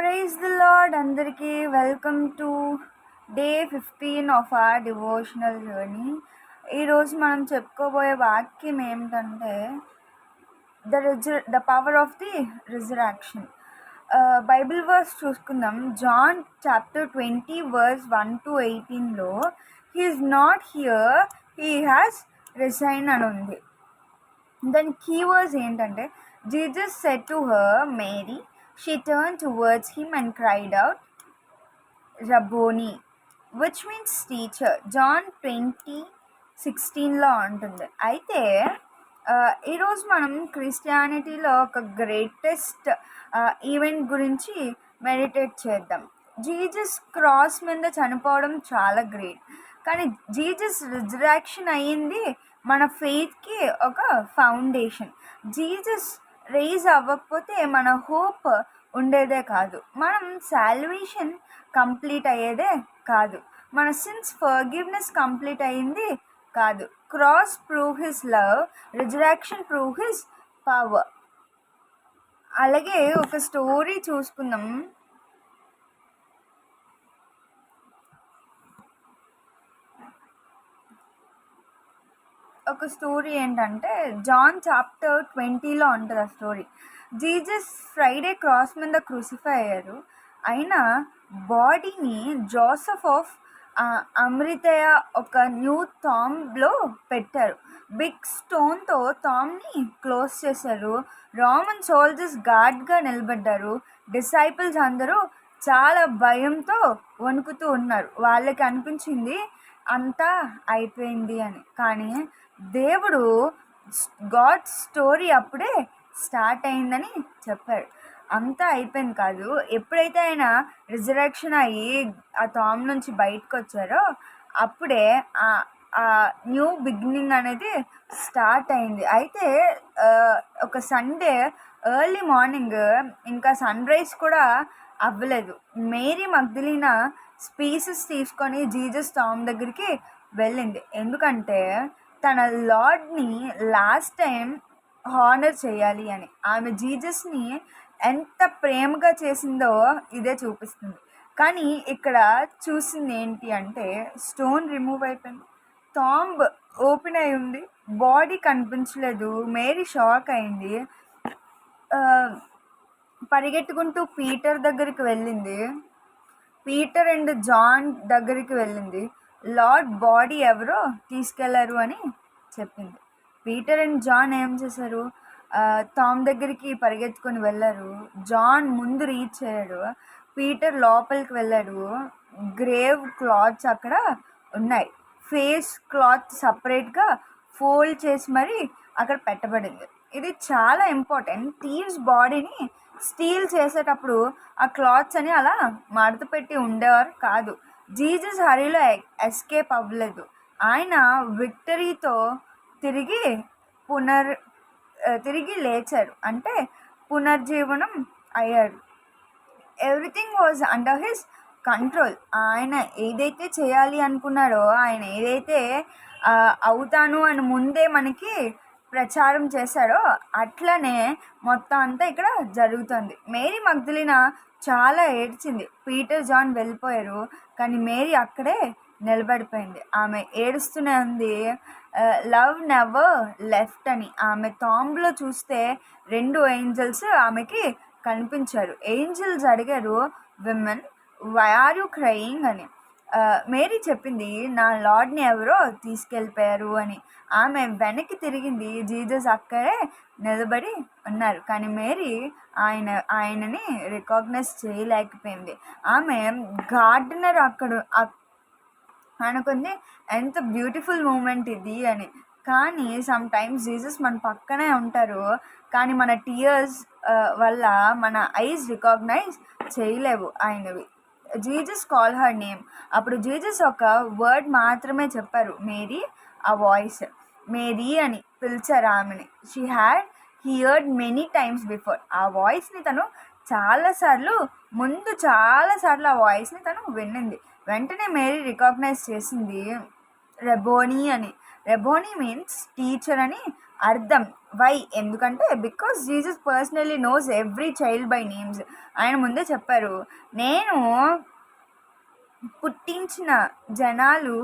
Praise the lord అందరికీ welcome to day 15 of our devotional journey. ఈరోజు మనం చెప్పుకోబోయే వాక్యం ఏమిటంటే the power of the resurrection. Bible verse చూసుకుందాం. జాన్ చాప్టర్ 20 వర్స్ 1-18లో he is not here, he has risen అని ఉంది. దాని కీవర్డ్స్ ఏంటంటే Jesus said to her Mary. She turned towards him and cried out, Rabboni, which means teacher. John 20:16లో ఉంటుంది. అయితే ఈరోజు మనం క్రిస్టియానిటీలో ఒక గ్రేటెస్ట్ ఈవెంట్ గురించి మెడిటేట్ చేద్దాం. జీసస్ క్రాస్ మీద చనిపోవడం చాలా గ్రేట్, కానీ జీసస్ రిజరాక్షన్ అయ్యింది మన ఫెయిత్కి ఒక ఫౌండేషన్. జీసస్ రైజ్ అవ్వకపోతే మన హోప్ ఉండేదే కాదు, మనం సాల్వేషన్ కంప్లీట్ అయ్యేదే కాదు, మన సిన్స్ ఫర్గివ్నెస్ కంప్లీట్ అయ్యింది కాదు. Cross prove his love, resurrection prove his power. అలాగే ఒక స్టోరీ చూసుకుందాం. ఒక స్టోరీ ఏంటంటే జాన్ చాప్టర్ 20లో ఉంటుంది ఆ స్టోరీ. జీసస్ ఫ్రైడే క్రాస్ మీద క్రూసిఫై అయ్యారు. అయినా బాడీని జోసెఫ్ ఆఫ్ అమృతయ ఒక న్యూ టాంబ్లో పెట్టారు. బిగ్ స్టోన్తో టామ్ని క్లోజ్ చేశారు. రోమన్ సోల్జర్స్ గార్డ్గా నిలబడ్డారు. డిసైపుల్స్ అందరూ చాలా భయంతో వణుకుతూ ఉన్నారు. వాళ్ళకి అనిపించింది అంతా అయిపోయింది అని. కానీ దేవుడు గాడ్ స్టోరీ అప్పుడే స్టార్ట్ అయిందని చెప్పాడు. అంతా అయిపోయింది కాదు. ఎప్పుడైతే ఆయన రిజరక్షన్ అయ్యి ఆ టామ్ నుంచి బయటకు వచ్చారో అప్పుడే ఆ న్యూ బిగినింగ్ అనేది స్టార్ట్ అయింది. అయితే ఒక సండే ఎర్లీ మార్నింగ్ ఇంకా సన్ రైజ్ కూడా అవ్వలేదు. మేరీ మగ్దలీనా స్పీసెస్ తీసుకొని జీసస్ టామ్ దగ్గరికి వెళ్ళింది. ఎందుకంటే తన లార్డ్ని లాస్ట్ టైం హానర్ చేయాలి అని. ఆమె జీసస్ని ఎంత ప్రేమగా చేసిందో ఇదే చూపిస్తుంది. కానీ ఇక్కడ చూసింది ఏంటి అంటే స్టోన్ రిమూవ్ అయిపోయింది, టాంబ్ ఓపెన్ అయి ఉంది, బాడీ కనిపించలేదు. మేరీ షాక్ అయింది. పరిగెట్టుకుంటూ పీటర్ దగ్గరికి వెళ్ళింది. పీటర్ అండ్ జాన్ దగ్గరికి వెళ్ళింది. లార్డ్ బాడీ ఎవరో తీసుకెళ్లారు అని చెప్పింది. పీటర్ అండ్ జాన్ ఏం చేశారు? టామ్ దగ్గరికి పరిగెత్తుకొని వెళ్ళారు. జాన్ ముందు రీచ్ అయ్యాడు. పీటర్ లోపలికి వెళ్ళాడు. గ్రేవ్ క్లాత్స్ అక్కడ ఉన్నాయి. ఫేస్ క్లాత్ సపరేట్గా ఫోల్డ్ చేసి మరీ అక్కడ పెట్టబడింది. ఇది చాలా ఇంపార్టెంట్. థీవ్స్ బాడీని స్టీల్ చేసేటప్పుడు ఆ క్లాత్స్ అని అలా మడత పెట్టి ఉండేవారు కాదు. జీసస్ హరిలో ఎస్కేప్ అవ్వలేదు. ఆయన విక్టరీతో తిరిగి లేచారు, అంటే పునర్జీవనం అయ్యారు. Everything was under his control. ఆయన ఏదైతే చేయాలి అనుకున్నాడో, ఆయన ఏదైతే అవుతాను అని ముందే మనకి ప్రచారం చేశాడో అట్లనే మొత్తం అంతా ఇక్కడ జరుగుతుంది. మేరీ మగ్దలీనా చాలా ఏడ్చింది. పీటర్ జాన్ వెళ్ళిపోయారు, కానీ మేరీ అక్కడే నిలబడిపోయింది. ఆమె ఏడుస్తూనే ఉంది, లవ్ నెవర్ లెఫ్ట్ అని. ఆమె టాంబ్లో చూస్తే 2 ఏంజల్స్ ఆమెకి కనిపించారు. ఏంజల్స్ అడిగారు, women why are you crying అని. మేరీ చెప్పింది, నా లార్డ్ని ఎవరో తీసుకెళ్ళిపోయారు అని. ఆమె వెనక్కి తిరిగింది. జీసస్ అక్కడే నిలబడి ఉన్నారు, కానీ మేరీ ఆయనని రికాగ్నైజ్ చేయలేకపోయింది. ఆమె గార్డెనర్ అక్కడ అనుకుంది, ఎంత బ్యూటిఫుల్ మూమెంట్ ఇది అని. కానీ సమ్ టైమ్స్ జీసస్ మన పక్కనే ఉంటారు, కానీ మన టీయర్స్ వల్ల మన ఐస్ రికాగ్నైజ్ చేయలేవు ఆయనవి. Jesus call her name. అప్పుడు జీసస్ ఒక వర్డ్ మాత్రమే చెప్పారు, మేరీ. ఆ వాయిస్ మేరీ అని పిలిచారు ఆమెని. She had heard many times before. ఆ వాయిస్ని తను చాలాసార్లు ఆ వాయిస్ని తను విన్నింది. వెంటనే మేరీ రికాగ్నైజ్ చేసింది, రెబోనీ అని. రెబోనీ మీన్స్ టీచర్ అని అర్థం. వై? ఎందుకంటే because Jesus personally nose every child by names. ఆయన ముందే చెప్పారు, నేను పుట్టించిన జనాలు,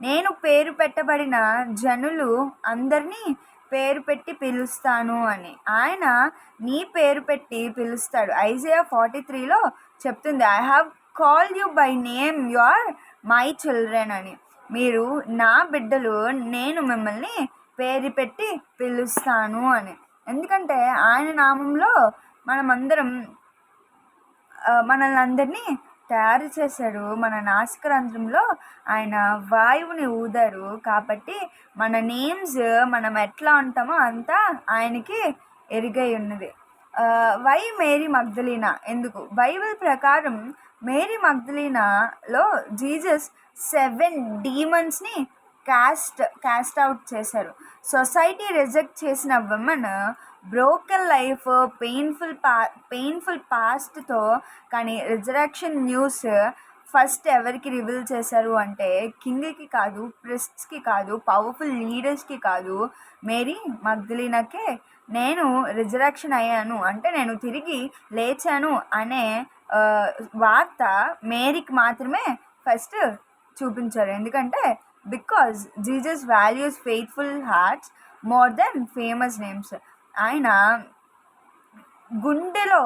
నేను పేరు పెట్టబడిన జనులు అందరినీ పేరు పెట్టి పిలుస్తాను అని. ఆయన నీ పేరు పెట్టి పిలుస్తాడు. ఐజయా 43లో చెప్తుంది, I have call you by name, you are my children అని. మీరు నా బిడ్డలు, నేను మిమ్మల్ని పేరు పెట్టి పిలుస్తాను అని. ఎందుకంటే ఆయన నామంలో మనమందరం మనల్ని అందరినీ తయారు చేశాడు. మన నాసికరంధ్రంలో ఆయన వాయువుని ఊదారు. కాబట్టి మన నేమ్స్ మనం ఎట్లా ఉంటామో అంతా ఆయనకి ఎరుగై ఉన్నది. Why Mary Magdalena? ఎందుకు? బైబిల్ ప్రకారం మేరీ మగ్దలీనాలో జీసస్ 7 డీమన్స్ని క్యాస్ట్ అవుట్ చేశారు. సొసైటీ రిజెక్ట్ చేసిన విమెన్, బ్రోకెన్ లైఫ్, పెయిన్ఫుల్ పాస్ట్తో, కానీ రిజరక్షన్ న్యూస్ ఫస్ట్ ఎవరికి రివీల్ చేశారు అంటే కింగ్కి కాదు, ప్రిస్ట్స్కి కాదు, పవర్ఫుల్ లీడర్స్కి కాదు, మేరీ మగ్దలీనాకే నేను రిజరక్షన్ అయ్యాను అంటే నేను తిరిగి లేచాను అనే వార్త మేరీకి మాత్రమే ఫస్ట్ చూపించారు. ఎందుకంటే because Jesus values faithful hearts more than famous names. ఆయన గుండెలో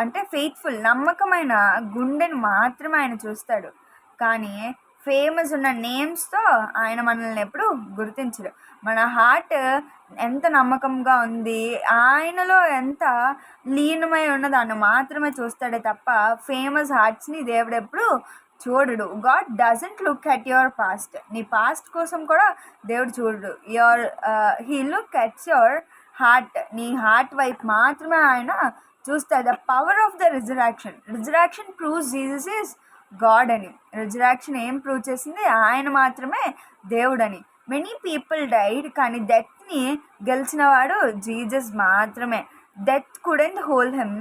అంటే ఫెయిత్ఫుల్, నమ్మకమైన గుండెను మాత్రమే ఆయన చూస్తాడు. కానీ ఫేమస్ ఉన్న నేమ్స్తో ఆయన మనల్ని ఎప్పుడు గుర్తించడు. మన హార్ట్ ఎంత నమ్మకంగా ఉంది, ఆయనలో ఎంత లీనమై ఉన్నదాన్ని మాత్రమే చూస్తాడే తప్ప ఫేమస్ హార్ట్స్ని దేవుడు ఎప్పుడు చూడడు. God doesn't look at your past. నీ పాస్ట్ కోసం కూడా దేవుడు చూడడు. He look at your heart. నీ హార్ట్ వైపు మాత్రమే ఆయన చూస్తాడు. The power of the resurrection proves Jesus is God అని. రిజరాక్షన్ ఏం ప్రూవ్ చేసింది? ఆయన మాత్రమే దేవుడని. మెనీ పీపుల్ డైడ్, కానీ డెత్ని గెలిచిన వాడు జీసస్ మాత్రమే. Death couldn't hold him,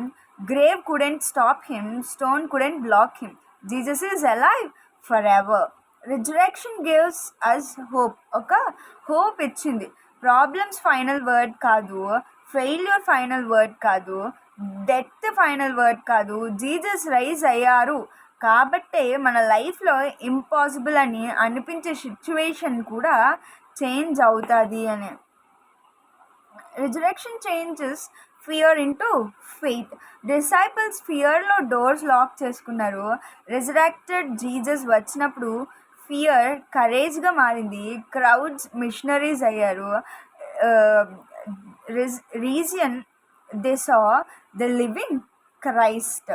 grave couldn't stop him, stone couldn't block him. Jesus is alive forever. Resurrection gives us hope. ఒక హోప్ ఇచ్చింది. ప్రాబ్లమ్స్ ఫైనల్ వర్డ్ కాదు, ఫెయిల్యూర్ ఫైనల్ వర్డ్ కాదు, death final word కాదు. Jesus rise అయ్యారు కాబట్టే మన లైఫ్లో impossible అని అనిపించే సిచ్యువేషన్ కూడా చేంజ్ అవుతుంది అని. Resurrection changes fear into faith. Disciples ఫియర్లో డోర్స్ లాక్ చేసుకున్నారు. రిజరెక్టెడ్ జీసస్ వచ్చినప్పుడు ఫియర్ కరేజ్గా మారింది. క్రౌడ్స్ మిషనరీస్ అయ్యారు. Region they saw the living Christ.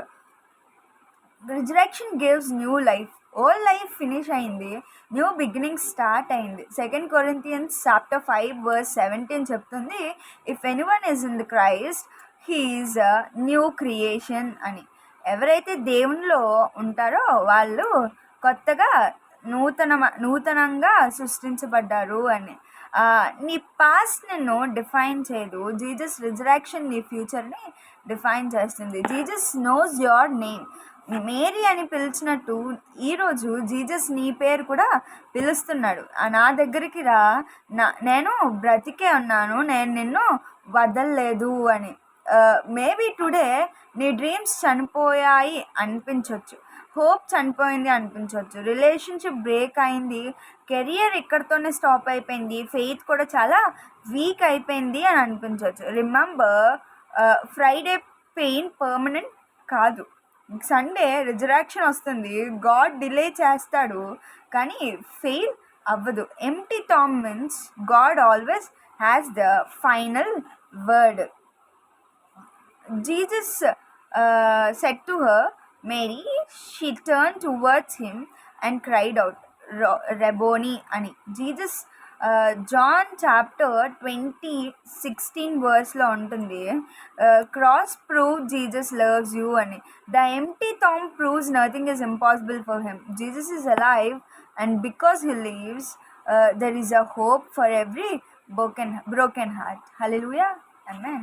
Resurrection gives new life. Old life finish అయింది, న్యూ బిగినింగ్ స్టార్ట్ అయింది. 2 Corinthians chapter 5:17 చెప్తుంది, if anyone is in the Christ he is a new creation అని. ఎవరైతే దేవునిలో ఉంటారో వాళ్ళు కొత్తగా నూతనంగా సృష్టించబడ్డారు అని. నీ పాస్ట్ నిన్ను డిఫైన్ చేయదు. జీసస్ రిజరెక్షన్ నీ ఫ్యూచర్ని డిఫైన్ చేస్తుంది. Jesus knows your name. Mary అని పిలిచినట్టు ఈరోజు జీసస్ నీ పేరు కూడా పిలుస్తున్నాడు. నా దగ్గరికి రా, నేను బ్రతికే ఉన్నాను, నేను నిన్ను వదలలేదు అని. మేబీ టుడే నీ డ్రీమ్స్ చనిపోయాయి అనిపించవచ్చు, హోప్ చనిపోయింది అనిపించవచ్చు, రిలేషన్షిప్ బ్రేక్ అయింది, కెరియర్ ఇక్కడితోనే స్టాప్ అయిపోయింది, ఫెయిత్ కూడా చాలా వీక్ అయిపోయింది అని అనిపించవచ్చు. రిమెంబర్, ఫ్రైడే పెయిన్ పర్మనెంట్ కాదు. సండే రిజరాక్షన్ వస్తుంది, గాడ్ డిలే చేస్తాడు కానీ ఫెయిల్ అవ్వదు. Empty Tom means God always has the final word. Jesus said to her, Mary. She turned towards him and cried out, Rabboni అని. Jesus John chapter 20:16 వర్స్లో ఉంటుంది, cross prove Jesus loves you అని. The empty tomb proves nothing is impossible for him. Jesus is alive and because he lives there is a hope for every broken heart. Hallelujah. Amen.